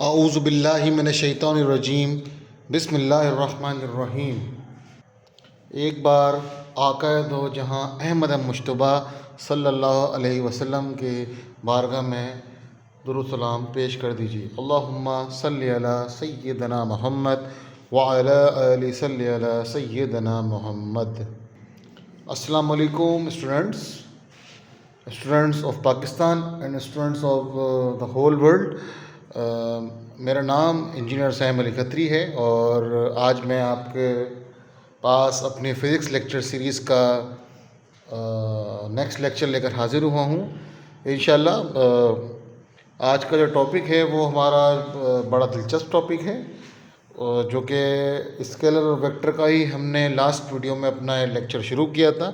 आऊज़ुबिल्लाहि मिनश्शैतानिर्रजीम बिस्मिल्लाहिर्रहमानिर्रहीम। एक बार आक़ाए दो जहाँ अहमद मुश्तबा सल्लल्लाहु अलैहि वसल्लम के बारगाह में दुरूद सलाम पेश कर दीजिए। अल्लाहुम्मा सल्लि अला सय्यिदना मुहम्मद व अला आलि सल्लि अला सय्यिदना मुहम्मद। अस्सलामु अलैकुम students of Pakistan and students of the whole world. मेरा नाम इंजीनियर सैम अली खत्री है और आज मैं आपके पास अपनी फ़िज़िक्स लेक्चर सीरीज़ का नेक्स्ट लेक्चर लेकर हाज़िर हुआ हूँ। इंशाल्लाह आज का जो टॉपिक है वो हमारा बड़ा दिलचस्प टॉपिक है जो कि स्केलर और वेक्टर का ही हमने लास्ट वीडियो में अपना लेक्चर शुरू किया था,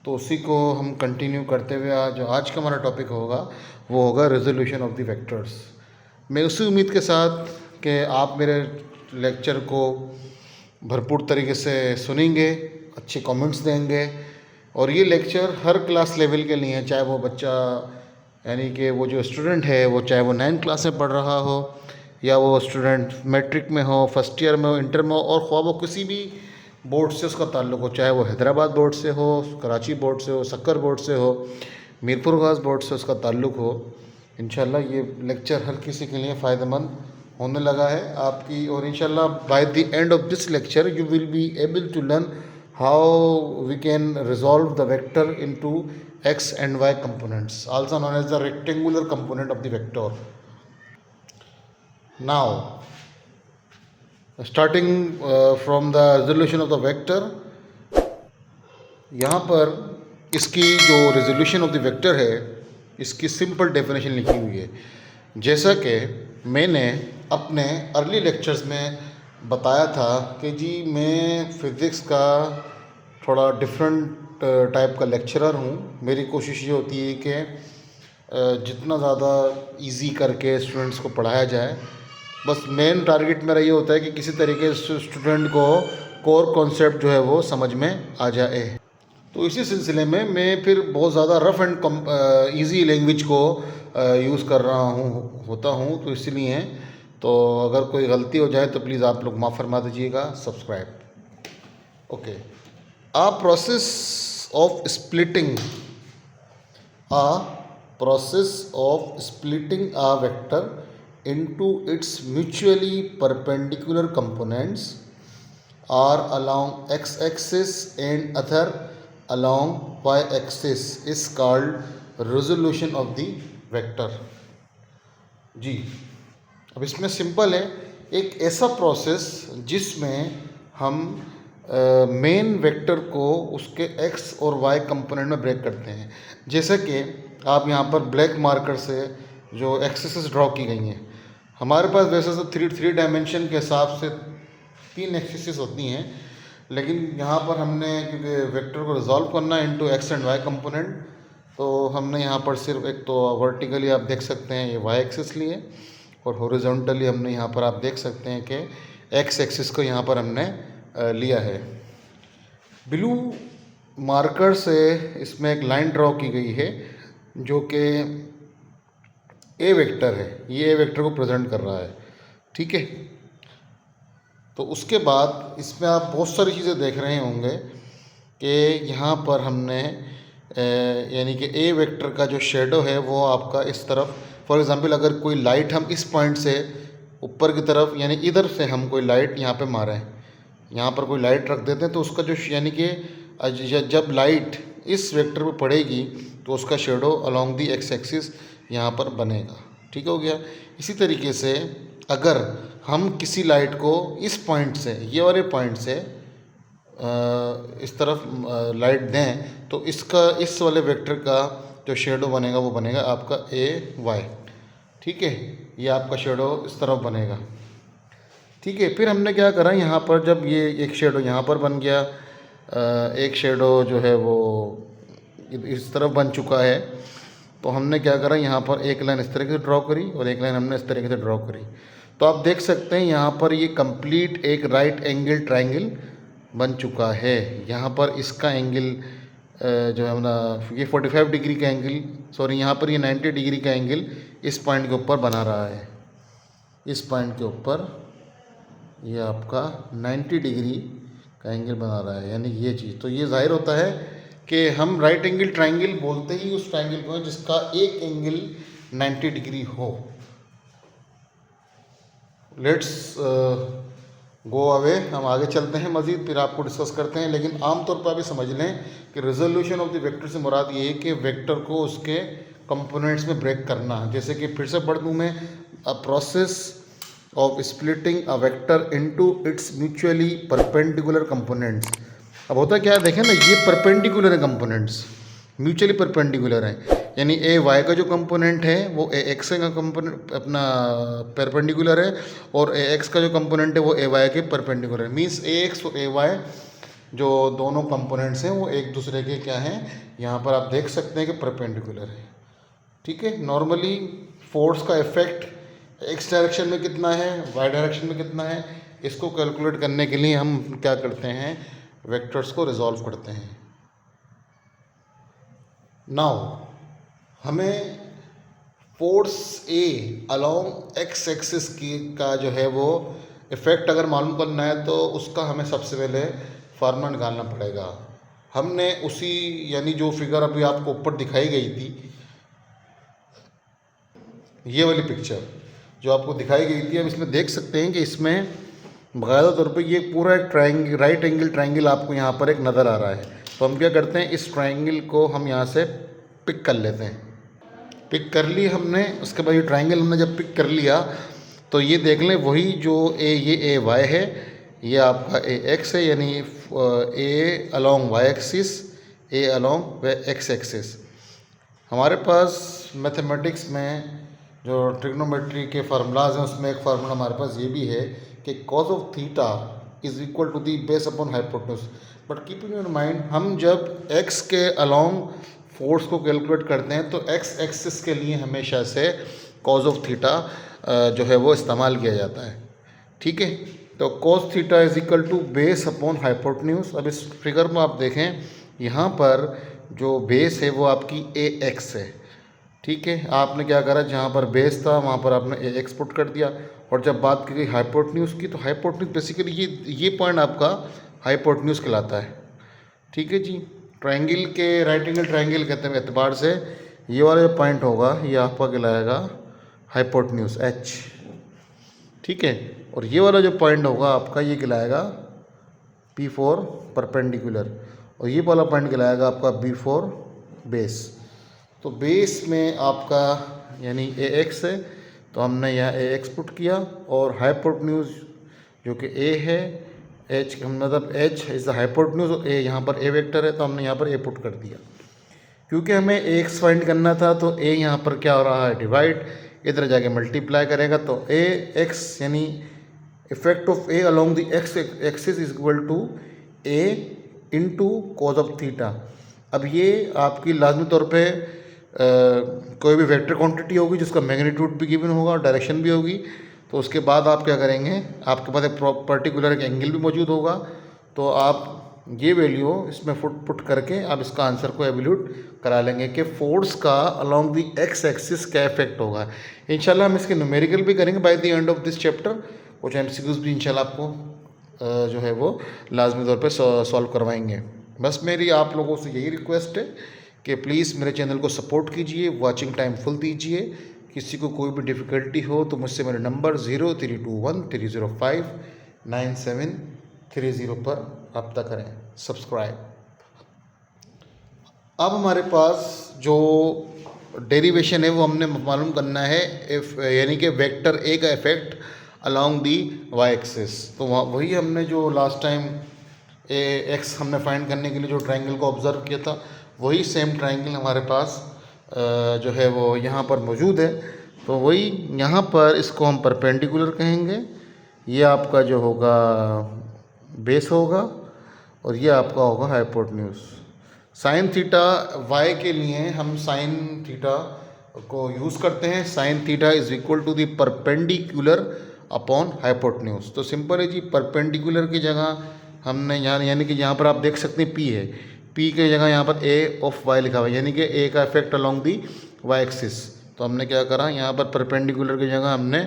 तो उसी को हम कंटिन्यू करते हुए आज का हमारा टॉपिक होगा वो होगा रेजोल्यूशन ऑफ द वेक्टर्स। मैं उसी उम्मीद के साथ कि आप मेरे लेक्चर को भरपूर तरीके से सुनेंगे, अच्छे कमेंट्स देंगे और ये लेक्चर हर क्लास लेवल के लिए है, चाहे वो बच्चा यानी कि वो जो स्टूडेंट है वो चाहे वो 9th क्लास में पढ़ रहा हो या वो स्टूडेंट मैट्रिक में हो, फर्स्ट ईयर में हो, इंटर में हो और ख्वाह वो किसी भी बोर्ड से उसका ताल्लुक़ हो, चाहे वो हैदराबाद बोर्ड से हो, कराची बोर्ड से हो, सक्कर बोर्ड से हो, मीरपुर गाज़ बोर्ड से उसका ताल्लुक़ हो। इंशाल्लाह ये लेक्चर हर किसी के लिए फ़ायदेमंद होने लगा है आपकी, और इंशाल्लाह by the end of this lecture you will be able to learn how we can resolve the vector into x and y components, also known as the rectangular component of the vector. Now, starting from the resolution of the vector, यहाँ पर इसकी जो resolution of the vector है इसकी simple definition लिखी हुई है। जैसा कि मैंने अपने अर्ली लेक्चर्स में बताया था कि जी मैं फ़िज़िक्स का थोड़ा डिफरेंट टाइप का लेक्चरर हूँ। मेरी कोशिश ये होती है कि जितना ज़्यादा इजी करके स्टूडेंट्स को पढ़ाया जाए, बस मेन टारगेट मेरा ये होता है कि किसी तरीके से स्टूडेंट को कोर कॉन्सेप्ट जो है वो समझ में आ जाए। तो इसी सिलसिले में मैं फिर बहुत ज़्यादा रफ़ एंड ईजी लैंग्वेज को यूज़ कर रहा होता हूँ, तो इसलिए तो अगर कोई गलती हो जाए तो प्लीज़ आप लोग माफ़ फरमा दीजिएगा। Subscribe. Okay. A process of splitting a vector into its mutually perpendicular components are along x-axis and other along y-axis is called resolution of the vector। जी, अब इसमें सिंपल है, एक ऐसा प्रोसेस जिसमें हम मेन वेक्टर को उसके एक्स और वाई कंपोनेंट में ब्रेक करते हैं। जैसे कि आप यहाँ पर ब्लैक मार्कर से जो एक्सिस ड्रॉ की गई हैं, हमारे पास वैसे तो थ्री डायमेंशन के हिसाब से 3 एक्सिस होती हैं, लेकिन यहाँ पर हमने क्योंकि वेक्टर को रिजॉल्व करना है into x and y component, तो हमने यहाँ पर सिर्फ एक तो वर्टिकली आप देख सकते हैं ये वाई एक्सिस लिए और हॉरिजॉन्टली हमने यहाँ पर आप देख सकते हैं कि एक्स एक्सिस को यहाँ पर हमने लिया है। ब्लू मार्कर से इसमें एक लाइन ड्रॉ की गई है जो कि ए वेक्टर है, ये ए वेक्टर को प्रेजेंट कर रहा है, ठीक है। तो उसके बाद इसमें आप बहुत सारी चीज़ें देख रहे होंगे कि यहाँ पर हमने यानी कि ए वेक्टर का जो शेडो है वो आपका इस तरफ, फॉर एग्ज़ाम्पल अगर कोई लाइट हम इस पॉइंट से ऊपर की तरफ यानी इधर से हम कोई लाइट यहाँ पे मारें, यहाँ पर कोई लाइट रख देते हैं तो उसका जो यानी कि जब लाइट इस वेक्टर पे पड़ेगी तो उसका shadow along the x axis यहाँ पर बनेगा, ठीक हो गया। इसी तरीके से अगर हम किसी लाइट को इस पॉइंट से, ये वाले पॉइंट से इस तरफ लाइट दें तो इसका इस वाले वेक्टर का जो शेडो बनेगा वो बनेगा आपका ए वाई, ठीक है। ये आपका शेडो इस तरफ बनेगा, ठीक है। फिर हमने क्या करा, यहाँ पर जब ये एक शेडो यहाँ पर बन गया, एक शेडो जो है वो इस तरफ बन चुका है, तो हमने क्या करा, यहाँ पर एक लाइन इस तरीके से ड्रॉ करी और एक लाइन हमने इस तरीके से ड्रॉ करी। तो आप देख सकते हैं यहाँ पर ये कंप्लीट एक राइट एंगल ट्रायंगल बन चुका है। यहाँ पर इसका एंगल जो है ना ये 45 डिग्री का एंगल, सॉरी यहाँ पर ये 90 डिग्री का एंगल इस पॉइंट के ऊपर बना रहा है, इस पॉइंट के ऊपर ये आपका 90 डिग्री का एंगल बना रहा है, यानी ये चीज़। तो ये जाहिर होता है कि हम राइट एंगल ट्रायंगल बोलते ही उस ट्रायंगल को जिसका एक एंगल 90 डिग्री हो। लेट्स गो अवे, हम आगे चलते हैं मज़ीद, फिर आपको डिस्कस करते हैं। लेकिन आमतौर पर अभी समझ लें कि रिजोल्यूशन ऑफ द वेक्टर से मुराद ये है कि वेक्टर को उसके कंपोनेंट्स में ब्रेक करना। जैसे कि फिर से पढ़ दूँ मैं, a process of splitting a vector into its mutually perpendicular components. अब होता क्या है, देखें ना, ये परपेंडिकुलर है कंपोनेंट्स, म्यूचुअली परपेंडिकुलर है। यानी ए वाई का जो कंपोनेंट है वो ए एक्स का कंपोनेंट अपना परपेंडिकुलर है, और ए एक्स का जो कंपोनेंट है वो ए वाई के परपेंडिकुलर है। मीन्स ए एक्स और ए वाई जो दोनों कंपोनेंट्स हैं वो एक दूसरे के क्या हैं, यहाँ पर आप देख सकते हैं कि परपेंडिकुलर है। ठीक है। नॉर्मली फोर्स का इफेक्ट एक्स डायरेक्शन में कितना है, वाई डायरेक्शन में कितना है, इसको कैलकुलेट करने के लिए हम क्या करते हैं, वेक्टर्स को रिजॉल्व करते हैं। नाउ हमें force a along x axis की का जो है वो इफ़ेक्ट अगर मालूम करना है तो उसका हमें सबसे पहले फार्मूला निकालना पड़ेगा। हमने उसी, यानी जो फिगर अभी आपको ऊपर दिखाई गई थी, ये वाली पिक्चर जो आपको दिखाई गई थी, हम इसमें देख सकते हैं कि इसमें बाकायदा तौर पे ये पूरा एक ट्रायंगल, राइट एंगल ट्रायंगल आपको यहाँ पर एक नज़र आ रहा है। तो हम क्या करते हैं, इस ट्रायंगल को हम यहाँ से पिक कर लेते हैं। पिक कर ली हमने, उसके बाद ये ट्रायंगल हमने जब पिक कर लिया तो ये देख लें वही जो ये ए वाई है, ये आपका ए एक्स है, यानी a along Y axis, a along x axis. हमारे पास मैथमेटिक्स में जो ट्रिग्नोमेट्री के फार्मूलाज हैं उसमें एक फार्मूला हमारे पास ये भी है कि cos of theta is equal to the base upon hypotenuse. But keep in mind, हम जब एक्स के अलोंग फोर्स को कैलकुलेट करते हैं तो एक्स एक्सिस के लिए हमेशा से कॉज ऑफ थीटा जो है वो इस्तेमाल किया जाता है। ठीक है। तो cos theta is equal to base upon hypotenuse. अब इस फिगर में आप देखें, यहाँ पर जो बेस है वो आपकी ए एक्स है। ठीक है। आपने क्या करा, जहाँ पर बेस था वहाँ पर आपने ए एक्स पुट कर दिया, और जब बात की गई हाइपोटेन्यूज की तो हाइपोटेन्यूज बेसिकली ये पॉइंट आपका हाइपोटेन्यूज कहलाता है। ठीक है जी। ट्रायंगल के राइट एंगल ट्रायंगल कहते हैं एतबार से ये वाला जो पॉइंट होगा ये आपका कहलाएगा हाइपोटेन्यूज एच। ठीक है। और ये वाला जो पॉइंट होगा आपका ये कहलाएगा पी फॉर परपेंडिकुलर, और ये वाला पॉइंट कहलाएगा आपका बी फॉर बेस। तो बेस में आपका यानी ए एक्स है, तो हमने यहाँ ए एक्स पुट किया, और हाइपोटेन्यूज जो कि ए है, एच मतलब एच इज़ द हाइपोटेन्यूज, और ए यहाँ पर ए वेक्टर है तो हमने यहाँ पर ए पुट कर दिया। क्योंकि हमें ए एक्स फाइंड करना था तो ए यहाँ पर क्या हो रहा है, डिवाइड, इधर जाके मल्टीप्लाई करेगा, तो ए एक्स यानी effect of a along the x axis is equal to a into cos of theta. अब ये आपकी लाजमी तौर पे कोई भी वेक्टर क्वांटिटी होगी जिसका मैग्नीट्यूड भी गिवन होगा और डायरेक्शन भी होगी, तो उसके बाद आप क्या करेंगे, आपके पास एक पर्टिकुलर एक एंगल भी मौजूद होगा, तो आप ये वैल्यू इसमें पुट करके आप इसका आंसर को एवल्यूट करा लेंगे कि फोर्स का अलोंग द एक्स एक्सिस क्या इफेक्ट होगा। इंशाल्लाह हम इसके न्यूमेरिकल भी करेंगे bye the end of this chapter, कुछ एमसीक्यूज भी इंशाल्लाह आपको जो है वो लाजमी तौर पे सॉल्व करवाएंगे। बस मेरी आप लोगों से यही रिक्वेस्ट है कि प्लीज़ मेरे चैनल को सपोर्ट कीजिए, वॉचिंग टाइम फुल दीजिए। किसी को कोई भी डिफ़िकल्टी हो तो मुझसे मेरे नंबर 0321305930 पर रब्ता करें। सब्सक्राइब। अब हमारे पास जो डेरिवेशन है वो हमने मालूम करना है, यानी कि वेक्टर ए का effect along the y axis. तो वही हमने जो लास्ट टाइम ए एक्स हमने फाइंड करने के लिए जो ट्रायंगल को ऑब्ज़र्व किया था, वही सेम ट्रायंगल हमारे पास जो है वो यहाँ पर मौजूद है। तो वही यहाँ पर इसको हम परपेंडिकुलर कहेंगे, ये आपका जो होगा बेस होगा, और ये आपका होगा हाइपोटेन्यूज। साइन थीटा वाई के लिए हम साइन थीटा को यूज़ करते हैं, sine theta is equal to the perpendicular upon hypotenuse. तो सिंपल है जी, परपेंडिकुलर की जगह हमने यहाँ यानी कि यहाँ पर आप देख सकते हैं पी है, पी की जगह यहाँ पर ए ऑफ वाई लिखा हुआ है, यानी कि ए का effect along the y axis. तो हमने क्या करा, यहाँ पर परपेंडिकुलर की जगह हमने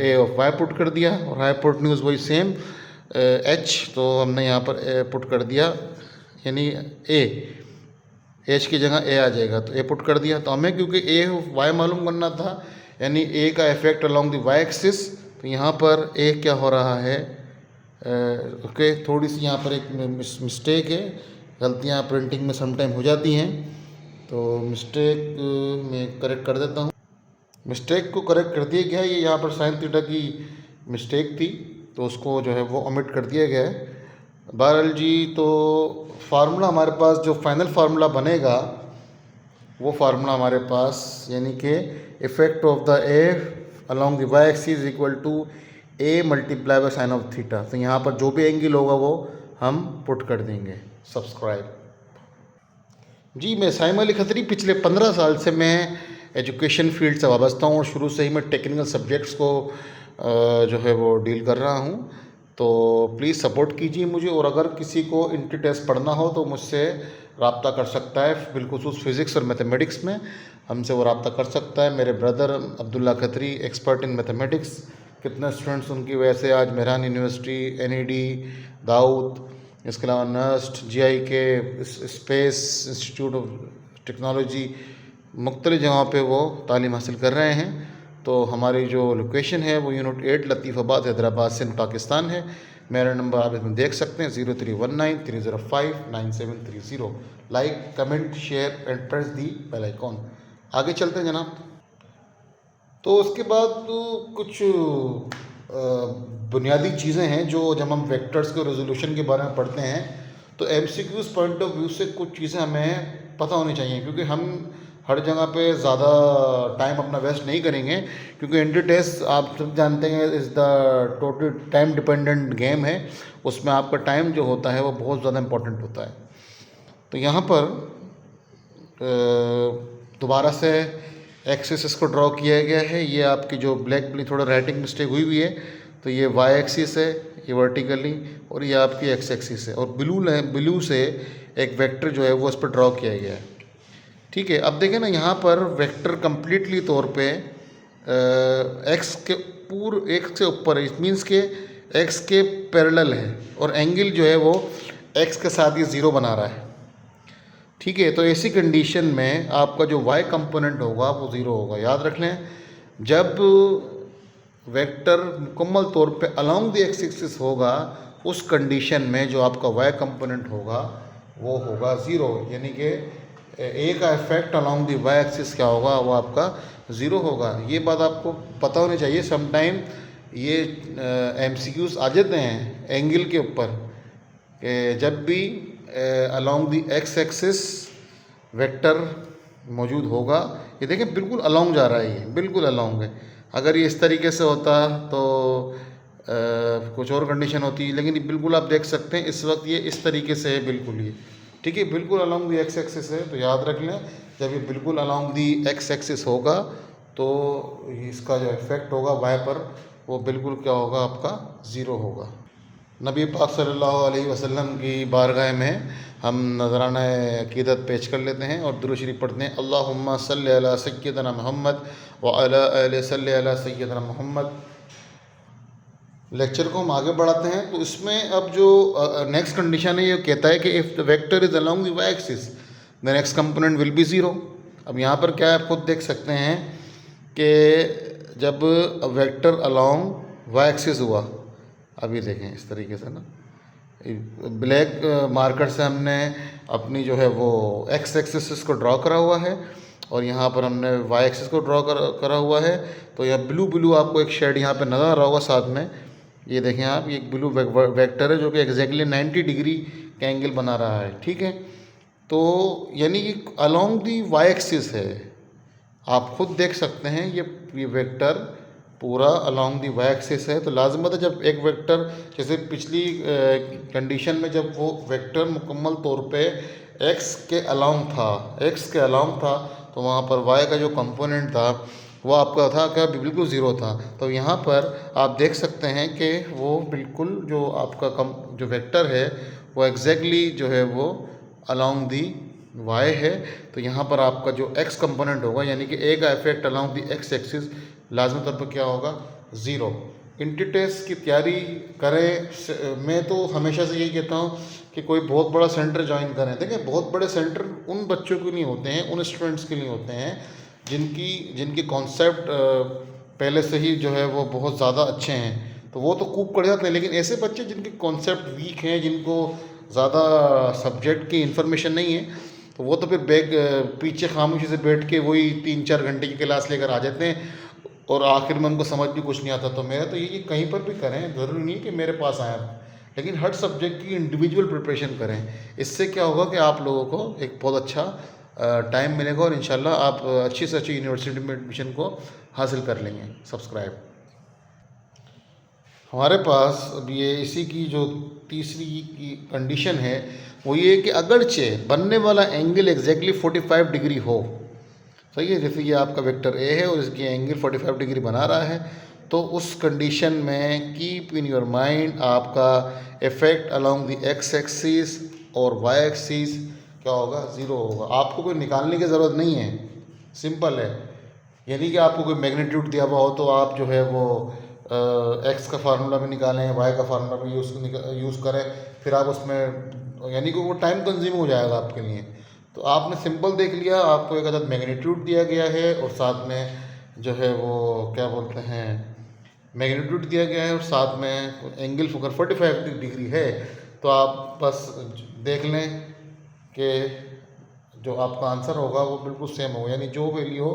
ए ऑफ वाई पुट कर दिया और हाइपोटेन्यूज वही सेम एच, तो हमने यहाँ पर पुट कर दिया, यानी ए, एच की जगह ए आ जाएगा तो ए पुट कर दिया। तो हमें क्योंकि ए वाई मालूम करना था, यानी ए का effect along the y axis, तो यहाँ पर ए क्या हो रहा है, ओके थोड़ी सी यहाँ पर एक मिस्टेक है, गलतियाँ प्रिंटिंग में समटाइम हो जाती हैं, तो मिस्टेक मैं करेक्ट कर देता हूँ। मिस्टेक को करेक्ट कर दिया गया है, ये यहाँ पर साइन थीटा की मिस्टेक थी तो उसको जो है वो ओमिट कर दिया गया है। बहरहाल जी, तो फार्मूला हमारे पास जो फाइनल फार्मूला बनेगा वो फार्मूला हमारे पास, यानी कि effect of the a along the y axis is equal to a multiply by sine of theta. तो यहाँ पर जो भी एंगल होगा वो हम पुट कर देंगे। सब्सक्राइब जी। मैं साइम अली खत्री, पिछले 15 साल से मैं एजुकेशन फील्ड से वाबस्ता हूँ और शुरू से ही मैं टेक्निकल सब्जेक्ट्स को जो है वो डील कर रहा हूँ। तो प्लीज़ सपोर्ट कीजिए मुझे, और अगर किसी को इंट्री टेस्ट पढ़ना हो तो मुझसे रब्ता कर सकता है, बिलखुसूस फिज़िक्स और मैथमेटिक्स में हमसे वो रब्ता कर सकता है। मेरे brother Abdullah Khatri, expert in mathematics, कितने स्टूडेंट्स उनकी वजह से आज मेहरान यूनिवर्सिटी, NED, दाऊद, इसके अलावा नस्ट, GI के, स्पेस इंस्टीट्यूट ऑफ टेक्नोलॉजी, मुख्तलिफ़ जगहों पे वो तालीम हासिल कर रहे हैं। तो हमारी जो लोकेशन है वो यूनिट 8 लतीफ़ाबाद हैदराबाद सिंध पाकिस्तान है। मेरा नंबर आप इसमें देख सकते हैं 031930597030। Like, comment, share and press the bell icon. आगे चलते हैं जनाब। तो उसके बाद तो कुछ बुनियादी चीज़ें हैं जो जब हम वेक्टर्स के रेजोल्यूशन के बारे में पढ़ते हैं तो MCQs पॉइंट ऑफ व्यू से कुछ चीज़ें हमें पता होनी चाहिए, क्योंकि हम हर जगह पे ज़्यादा टाइम अपना वेस्ट नहीं करेंगे, क्योंकि एंट्री टेस्ट आप सब जानते हैं is the total time dependent game है। उसमें आपका टाइम जो होता है वो बहुत ज़्यादा इम्पोर्टेंट होता है। तो यहाँ पर दोबारा से एक्सिस को ड्रॉ किया गया है। ये आपकी जो ब्लैक थोड़ा राइटिंग मिस्टेक हुई है, तो ये वाई एक्सिस है, ये वर्टिकली, और ये आपकी एक्स एक्सिस है, और ब्लू से एक वेक्टर जो है वो इस पर ड्रॉ किया गया है। ठीक है, अब देखें ना, यहाँ पर वेक्टर कम्प्लीटली तौर पे एक्स से ऊपर है, इट मीन्स के एक्स के पैरेलल है, और एंगल जो है वो एक्स के साथ ये ज़ीरो बना रहा है। ठीक है, तो ऐसी कंडीशन में आपका जो वाई कंपोनेंट होगा वो ज़ीरो होगा। याद रख लें, जब वेक्टर मुकम्मल तौर पे अलोंग द एक्स एक्सिस होगा, उस कंडीशन में जो आपका वाई कंपोनेंट होगा वो होगा ज़ीरो, यानी कि ए का effect along the y axis क्या होगा, वो आपका ज़ीरो होगा। ये बात आपको पता होनी चाहिए। समटाइम ये MCQs आ जाते हैं एंगल के ऊपर, जब भी along the x axis vector मौजूद होगा, ये देखें बिल्कुल अलोंग जा रहा है, ये बिल्कुल अलोंग है। अगर ये इस तरीके से होता तो कुछ और कंडीशन होती, लेकिन ये बिल्कुल आप देख सकते हैं इस वक्त ये इस तरीके से है, बिल्कुल ये ठीक है, बिल्कुल अलोंग दी एक्स एक्सिस है। तो याद रख लें, जब ये बिल्कुल अलोंग दी एक्स एक्सिस होगा तो इसका जो इफेक्ट होगा वाई पर वो बिल्कुल क्या होगा, आपका ज़ीरो होगा। नबी पाक सल्लल्लाहु अलैहि वसल्लम की बारगाह में हम नजराना अक़ीदत पेश कर लेते हैं और दुरूद शरीफ पढ़ते हैं। अल्लाहुम्मा सल्लि अला सय्यदना मुहम्मद व अला आलि सल्लि अला सय्यदना मुहम्मद। लेक्चर को हम आगे बढ़ाते हैं। तो इसमें अब जो नेक्स्ट कंडीशन है, ये कहता है कि if the vector is along the y axis the next component will be zero. अब यहाँ पर क्या है, आप खुद देख सकते हैं कि जब वेक्टर अलोंग वाई एक्सिस हुआ, अभी देखें इस तरीके से ना, ब्लैक मार्कर से हमने अपनी जो है वो एक्स एक्सिस को ड्रॉ करा हुआ है और यहाँ पर हमने वाई एक्सिस को ड्रॉ करा हुआ है। तो यह ब्लू आपको एक शेड यहाँ पे नज़र आ रहा होगा साथ में, ये देखें आप, ये एक ब्लू वेक्टर है जो कि एग्जैक्टली 90 डिग्री का एंगल बना रहा है। ठीक है, तो यानी कि अलोंग दी वाई एक्सिस है, आप खुद देख सकते हैं ये वेक्टर पूरा अलोंग दी वाई एक्सिस है। तो लाजमत है जब एक वेक्टर, जैसे पिछली कंडीशन में जब वो वेक्टर मुकम्मल तौर पे एक्स के अलोंग था तो वहाँ पर वाई का जो कंपोनेंट था वो आपका था क्या, बिल्कुल ज़ीरो था। तो यहाँ पर आप देख सकते हैं कि वो बिल्कुल जो आपका जो वेक्टर है वो एग्जैक्टली जो है वो अलोंग दी वाई है तो यहाँ पर आपका जो एक्स कंपोनेंट होगा यानी कि ए का effect along the x axis लाजमी तौर पर क्या होगा, ज़ीरो। इंटीटेस्ट की तैयारी करें, मैं तो हमेशा से यही कहता हूँ कि कोई बहुत बड़ा सेंटर ज्वाइन करें। देखिए बहुत बड़े सेंटर उन बच्चों के लिए होते हैं, उन स्टूडेंट्स के लिए होते हैं जिनकी कॉन्सेप्ट पहले से ही जो है वो बहुत ज़्यादा अच्छे हैं, तो वो तो खूब पढ़ जाते हैं। लेकिन ऐसे बच्चे जिनके कॉन्सेप्ट वीक हैं, जिनको ज़्यादा सब्जेक्ट की इन्फॉर्मेशन नहीं है, तो वो तो फिर पीछे खामोशी से बैठ के वही 3-4 घंटे की क्लास लेकर आ जाते हैं और आखिर में उनको समझ भी कुछ नहीं आता। तो मेरा तो ये कहीं पर भी करें, ज़रूरी नहीं कि मेरे पास आए, लेकिन हर सब्जेक्ट की इंडिविजुअल प्रिपरेशन करें। इससे क्या होगा कि आप लोगों को एक बहुत अच्छा टाइम मिलेगा और इंशाल्लाह आप अच्छी से अच्छी यूनिवर्सिटी में एडमिशन को हासिल कर लेंगे। सब्सक्राइब। हमारे पास अब ये इसी की जो तीसरी की कंडीशन है वो ये कि अगरचे बनने वाला एंगल एग्जैक्टली 45 डिग्री हो, सही है। जैसे ये आपका वेक्टर ए है और इसकी एंगल 45 डिग्री बना रहा है, तो उस कंडीशन में कीप इन योर माइंड आपका effect along the x axis और वाई एक्सिस क्या होगा, ज़ीरो होगा। आपको कोई निकालने की ज़रूरत नहीं है, सिंपल है। यानी कि आपको कोई मैग्नीट्यूड दिया हुआ हो तो आप जो है वो एक्स का फार्मूला भी निकालें, वाई का फार्मूला भी यूज़ करें, फिर आप उसमें यानी कि वो टाइम कंज्यूम हो जाएगा आपके लिए। तो आपने सिंपल देख लिया, आपको एक अदद मैग्नीट्यूड दिया गया है और साथ में जो है वो क्या बोलते हैं मैग्नीट्यूड दिया गया है और साथ में एंगल अगर 45 डिग्री है तो आप बस देख लें कि जो आपका आंसर होगा वो बिल्कुल सेम होगा, यानी जो वैल्यू हो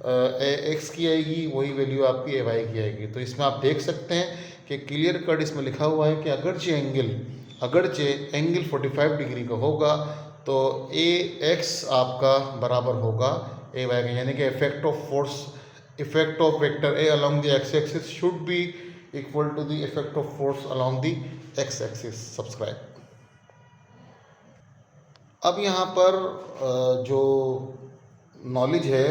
एक्स की आएगी वही वैल्यू आपकी ए वाई की आएगी। तो इसमें आप देख सकते हैं कि क्लियर कट इसमें लिखा हुआ है कि अगरचे एंगल 45 डिग्री का होगा तो ए एक्स आपका बराबर होगा ए वाई का, यानी कि effect of vector a along the x axis should be equal to the effect of force along the x axis. Subscribe. अब यहाँ पर जो नॉलेज है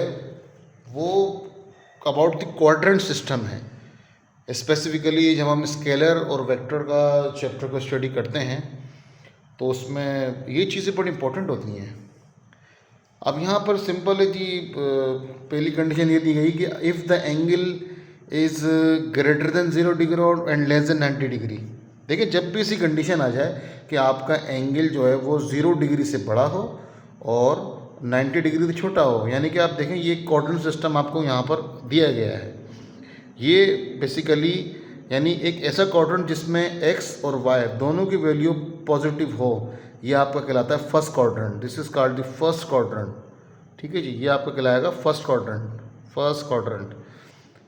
वो अबाउट द क्वाड्रेंट सिस्टम है। स्पेसिफिकली जब हम स्केलर और वेक्टर का चैप्टर को स्टडी करते हैं तो उसमें ये चीज़ें बड़ी इंपॉर्टेंट होती हैं। अब यहाँ पर सिंपल है जी, पहली कंडीशन ये दी गई कि if the angle is greater than 0 degree और एंड लेस देन 90 डिग्री। देखिए जब भी ऐसी कंडीशन आ जाए कि आपका एंगल जो है वो 0 डिग्री से बड़ा हो और 90 डिग्री से छोटा हो, यानी कि आप देखें ये क्वाड्रेंट सिस्टम आपको यहाँ पर दिया गया है। ये बेसिकली यानी एक ऐसा क्वाड्रेंट जिसमें एक्स और वाई दोनों की वैल्यू पॉजिटिव हो, ये आपका कहलाता है first quadrant. This is called the first quadrant, ठीक है जी। ये आपका कहलाएगा फर्स्ट क्वाड्रेंट,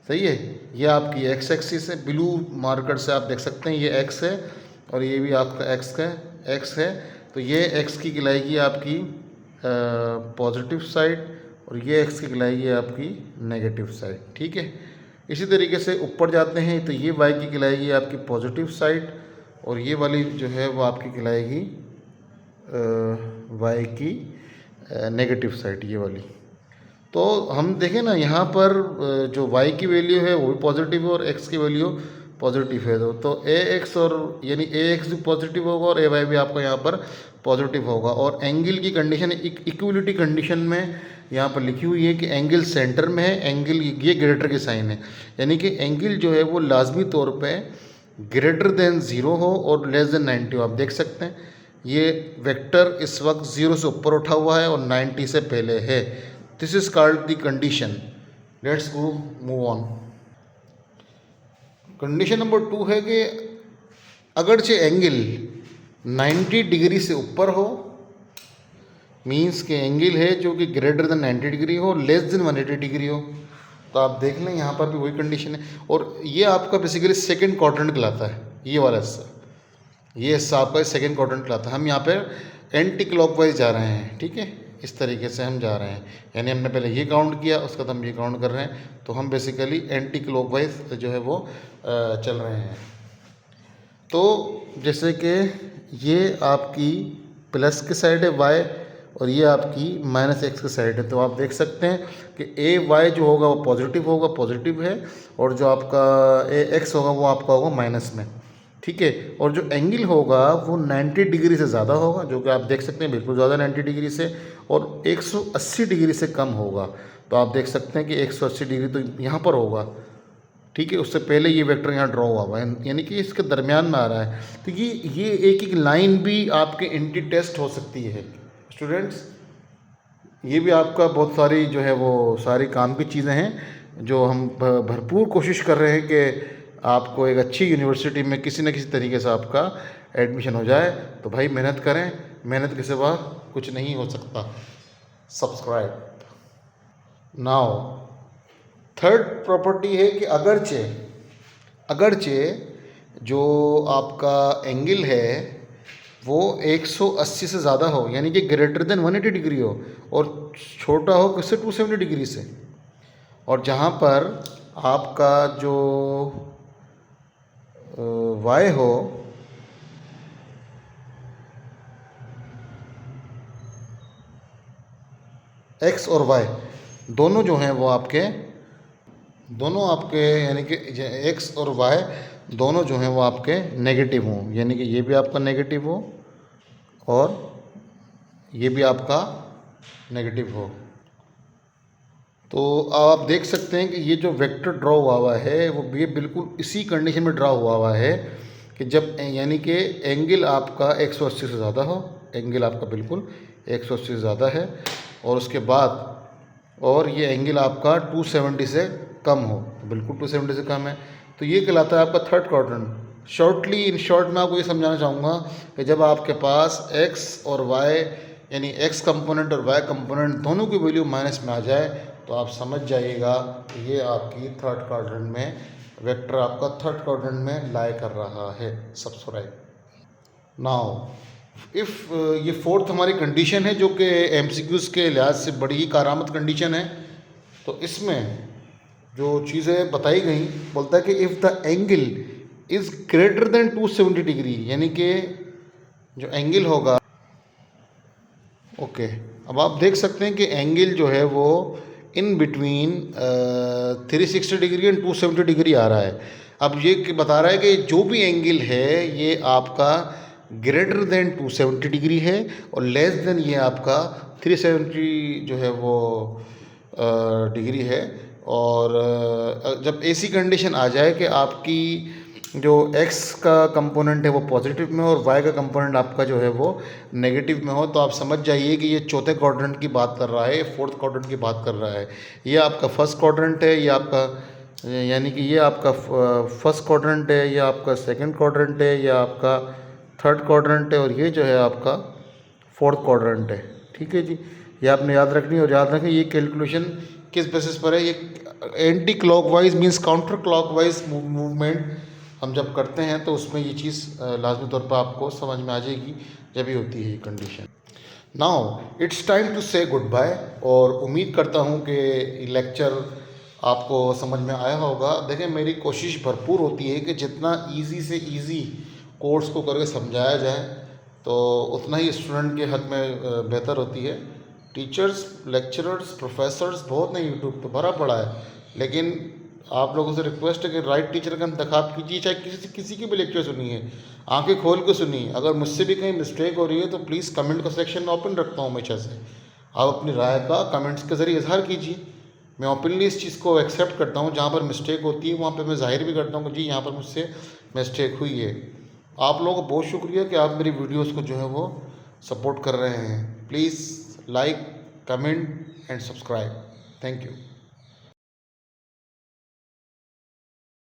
सही है। ये आपकी एक्स एक्सिस है, ब्लू मार्कर से आप देख सकते हैं ये एक्स है और ये भी आपका एक्स है। तो ये एक्स की कहलाएगी आपकी पॉजिटिव साइड और ये एक्स की कहलाएगी आपकी नेगेटिव साइड, ठीक है। इसी तरीके से ऊपर जाते हैं तो ये वाई की कहलाएगी आपकी पॉजिटिव साइड और ये वाली जो है वो आपकी कहलाएगी वाई की नेगेटिव साइड, ये वाली। तो हम देखें ना यहाँ पर जो वाई की वैल्यू है वो भी पॉजिटिव है और एक्स की वैल्यू पॉजिटिव है। तो ए एक्स और यानी ए एक्स भी पॉजिटिव होगा और ए वाई भी आपका यहाँ पर पॉजिटिव होगा। और एंगल की कंडीशन इक्वलिटी कंडीशन में यहाँ पर लिखी हुई है कि एंगल सेंटर में है, एंगल ये ग्रेटर की साइन है, यानी कि एंगल जो है वो लाजमी तौर पे ग्रेटर देन 0 हो और लेस देन 90 हो। आप देख सकते हैं ये वेक्टर इस वक्त 0 से ऊपर उठा हुआ है और 90 से पहले है। This is called the condition. Let's go move on. Condition number 2 है कि अगरचे एंगल 90 डिग्री से ऊपर हो, मीन्स के एंगल है जो कि ग्रेटर देन 90 डिग्री हो, लेस देन 180 डिग्री हो। तो आप देख लें यहाँ पर भी वही कंडीशन है और ये आपका बेसिकली सेकंड क्वाड्रेंट कहलाता है। ये वाला हिस्सा, ये हिस्सा आपका सेकंड क्वाड्रेंट कहलाता है। हम यहाँ पर एंटी क्लॉकवाइज जा रहे हैं, ठीक है, इस तरीके से हम जा रहे हैं, यानी हमने पहले ये काउंट किया उसके बाद हम ये काउंट कर रहे हैं। तो हम बेसिकली एंटी क्लॉकवाइज जो है वो चल रहे हैं। तो जैसे कि ये आपकी प्लस की साइड है वाई और ये आपकी माइनस एक्स की साइड है। तो आप देख सकते हैं कि ए वाई जो होगा वो पॉजिटिव है और जो आपका ए एक्स होगा वो आपका होगा माइनस में। ठीक है। और जो एंगल होगा वो 90 डिग्री से ज़्यादा होगा, जो कि आप देख सकते हैं बिल्कुल ज़्यादा 90 डिग्री से, और 180 डिग्री से कम होगा। तो आप देख सकते हैं कि 180 डिग्री तो यहाँ पर होगा, ठीक है। उससे पहले ये वेक्टर यहाँ ड्रॉ हुआ हुआ है, यानी कि इसके दरमियान में आ रहा है। तो ये एक एक लाइन भी आपके एंटी टेस्ट हो सकती है स्टूडेंट्स। ये भी आपका बहुत सारी जो है वो सारी काम की चीज़ें हैं जो हम भरपूर कोशिश कर रहे हैं कि आपको एक अच्छी यूनिवर्सिटी में किसी न किसी तरीके से आपका एडमिशन हो जाए। तो भाई मेहनत करें, मेहनत के सिवा कुछ नहीं हो सकता। Subscribe now. थर्ड प्रॉपर्टी है कि अगरचे जो आपका एंगल है वो 180 से ज़्यादा हो, यानी कि ग्रेटर देन 180 डिग्री हो, और छोटा हो किससे 270 डिग्री से, और जहाँ पर आपका जो y हो x और y दोनों जो हैं वो आपके यानी कि x और y दोनों जो हैं वो आपके नेगेटिव हों, यानी कि ये भी आपका नेगेटिव हो और ये भी आपका नेगेटिव हो। तो आप देख सकते हैं कि ये जो वेक्टर ड्रॉ हुआ है वो ये बिल्कुल इसी कंडीशन में ड्रॉ हुआ है कि जब यानी कि एंगल आपका 180 से ज़्यादा हो, एंगल आपका बिल्कुल 180 से ज़्यादा है, और उसके बाद और ये एंगल आपका 270 से कम हो, बिल्कुल 270 से कम है, तो ये कहलाता है आपका थर्ड क्वाड्रेंट। इन शॉर्ट मैं आपको ये समझाना चाहूँगा कि जब आपके पास x और y यानी x कंपोनेंट और y कंपोनेंट दोनों की वैल्यू माइनस में आ जाए तो आप समझ जाइएगा कि ये आपकी थर्ड क्वाड्रेंट में वेक्टर आपका थर्ड क्वाड्रेंट में लाई कर रहा है। Subscribe now. इफ़ ये फोर्थ हमारी कंडीशन है जो कि एमसीक्यूज़ के लिहाज से बड़ी ही कारामद कंडीशन है। तो इसमें जो चीज़ें बताई गई, बोलता है कि if the angle is greater than 270 degree, यानी कि जो एंगल होगा ओके। अब आप देख सकते हैं कि एंगल जो है वो in between 360 degree and 270 degree आ रहा है। अब ये बता रहा है कि जो भी एंगल है ये आपका ग्रेटर देन 270 डिग्री है और लेस देन ये आपका 370 जो है वो डिग्री है। और जब ऐसी कंडीशन आ जाए कि आपकी जो x का कंपोनेंट है वो पॉजिटिव में और y का कंपोनेंट आपका जो है वो नेगेटिव में हो, तो आप समझ जाइए कि ये चौथे क्वाड्रेंट की बात कर रहा है, फोर्थ क्वाड्रेंट की बात कर रहा है। ये आपका फर्स्ट क्वाड्रेंट है, ये आपका यानी कि ये आपका फर्स्ट क्वाड्रेंट है, ये आपका सेकंड क्वाड्रेंट है, ये आपका थर्ड क्वाड्रेंट है, और ये जो है आपका फोर्थ क्वाड्रेंट है। ठीक है जी, ये आपने याद रखनी है। और याद रखें ये कैलकुलेशन किस बेसिस पर है, ये anti clockwise means counter clockwise movement हम जब करते हैं तो उसमें ये चीज़ लाजमी तौर पर आपको समझ में आ जाएगी जब भी होती है ये condition. Now it's time to say good bye, और उम्मीद करता हूँ कि लेक्चर आपको समझ में आया होगा। देखें मेरी कोशिश भरपूर होती है कि जितना इजी से इजी कोर्स को करके समझाया जाए तो उतना ही स्टूडेंट के हक में बेहतर होती है। टीचर्स, लेक्चरर्स, प्रोफेसर्स बहुत नहीं यूट्यूब पे भरा पड़ा है, लेकिन आप लोगों से रिक्वेस्ट है कि राइट टीचर का इंतखाब कीजिए, चाहे किसी की भी लेक्चर सुनिए, आंखें खोल के सुनिए। अगर मुझसे भी कहीं मिस्टेक हो रही है तो प्लीज़ कमेंट का सेक्शन ओपन रखता हूँ हमेशा से, आप अपनी राय का कमेंट्स के ज़रिए इजहार कीजिए। मैं ओपनली इस चीज़ को एक्सेप्ट करता हूँ, जहाँ पर मिस्टेक होती है वहाँ पर मैं ज़ाहिर भी करता हूँ कि जी यहाँ पर मुझसे मिस्टेक हुई है। आप लोगों को बहुत शुक्रिया कि आप मेरी वीडियोज़ को जो है वो सपोर्ट कर रहे हैं। Please like, comment and subscribe. Thank you.